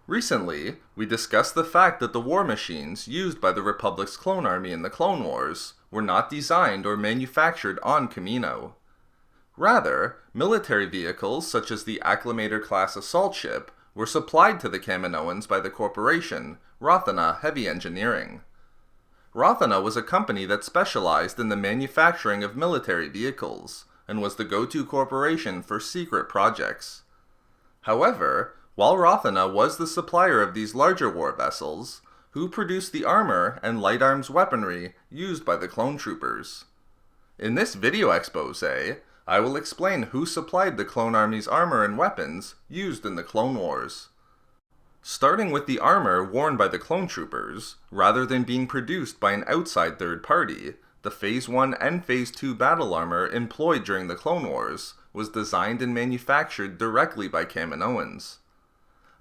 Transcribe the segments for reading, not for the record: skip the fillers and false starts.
Recently, we discussed the fact that the war machines used by the Republic's clone army in the Clone Wars were not designed or manufactured on Kamino. Rather, military vehicles such as the Acclamator-class assault ship were supplied to the Kaminoans by the corporation, Rothana Heavy Engineering. Rothana was a company that specialized in the manufacturing of military vehicles, and was the go-to corporation for secret projects. However, while Rothana was the supplier of these larger war vessels, who produced the armor and light arms weaponry used by the clone troopers? In this video expose, I will explain who supplied the clone army's armor and weapons used in the Clone Wars. Starting with the armor worn by the clone troopers, rather than being produced by an outside third party, the Phase 1 and Phase 2 battle armor employed during the Clone Wars was designed and manufactured directly by Kaminoans.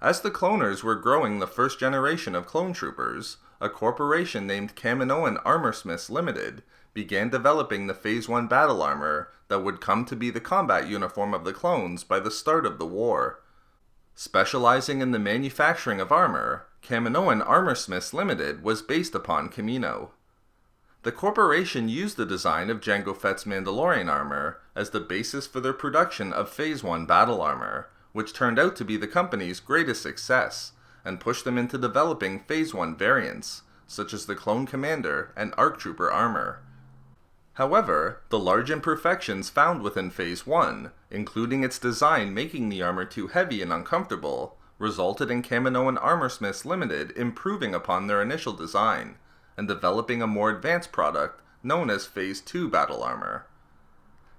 As the cloners were growing the first generation of clone troopers, a corporation named Kaminoan Armoursmith Limited began developing the Phase 1 battle armor that would come to be the combat uniform of the clones by the start of the war. Specializing in the manufacturing of armor, Kaminoan Armoursmith Limited was based upon Kamino. The corporation used the design of Jango Fett's Mandalorian armor as the basis for their production of Phase 1 battle armor, which turned out to be the company's greatest success, and pushed them into developing Phase 1 variants, such as the Clone Commander and ARC Trooper armor. However, the large imperfections found within Phase 1, including its design making the armor too heavy and uncomfortable, resulted in Kaminoan Armoursmith Limited improving upon their initial design, and developing a more advanced product known as Phase 2 battle armor.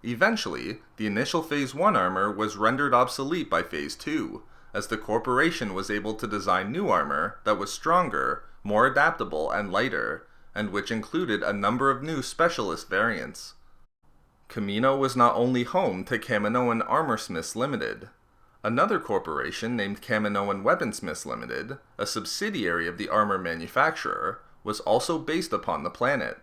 Eventually, the initial Phase 1 armor was rendered obsolete by Phase 2, as the corporation was able to design new armor that was stronger, more adaptable, and lighter, and which included a number of new specialist variants. Kamino was not only home to Kaminoan Armoursmith Limited. Another corporation named Kaminoan Weaponsmiths Limited, a subsidiary of the armor manufacturer, was also based upon the planet.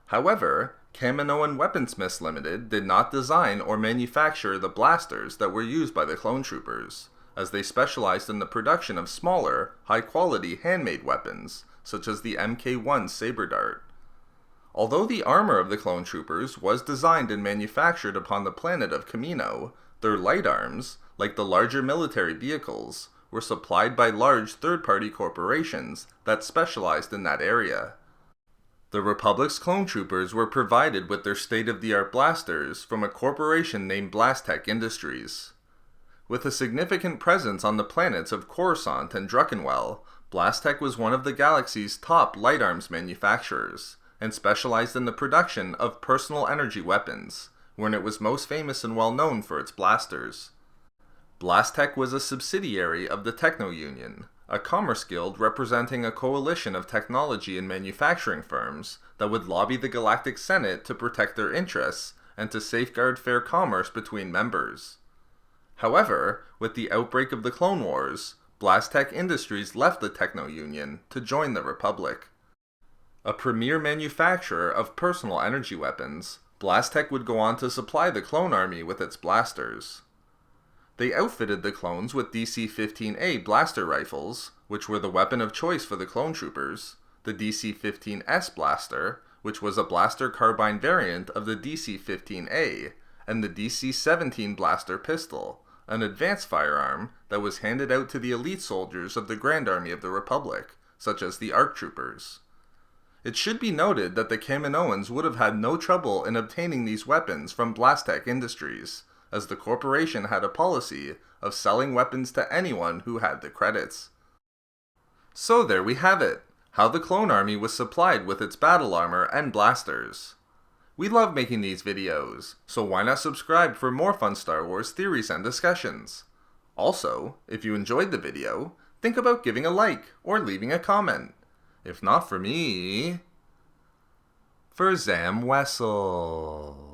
However, Kaminoan Weaponsmiths Limited did not design or manufacture the blasters that were used by the clone troopers, as they specialized in the production of smaller, high-quality handmade weapons, such as the Mk1 Saber Dart. Although the armor of the clone troopers was designed and manufactured upon the planet of Kamino, their light arms, like the larger military vehicles, were supplied by large third-party corporations that specialized in that area. The Republic's clone troopers were provided with their state-of-the-art blasters from a corporation named Blasttech Industries. With a significant presence on the planets of Coruscant and Druckenwell, Blasttech was one of the galaxy's top light arms manufacturers, and specialized in the production of personal energy weapons, when it was most famous and well known for its blasters. Blasttech was a subsidiary of the Techno-Union, a commerce guild representing a coalition of technology and manufacturing firms that would lobby the Galactic Senate to protect their interests and to safeguard fair commerce between members. However, with the outbreak of the Clone Wars, Blasttech Industries left the Techno-Union to join the Republic. A premier manufacturer of personal energy weapons, Blasttech would go on to supply the clone army with its blasters. They outfitted the clones with DC-15A blaster rifles, which were the weapon of choice for the clone troopers, the DC-15S blaster, which was a blaster carbine variant of the DC-15A, and the DC-17 blaster pistol, an advanced firearm that was handed out to the elite soldiers of the Grand Army of the Republic, such as the ARC Troopers. It should be noted that the Kaminoans would have had no trouble in obtaining these weapons from Blasttech Industries, as the corporation had a policy of selling weapons to anyone who had the credits. So there we have it, how the clone army was supplied with its battle armor and blasters. We love making these videos, so why not subscribe for more fun Star Wars theories and discussions? Also, if you enjoyed the video, think about giving a like or leaving a comment. If not for me, for Zam Wessel.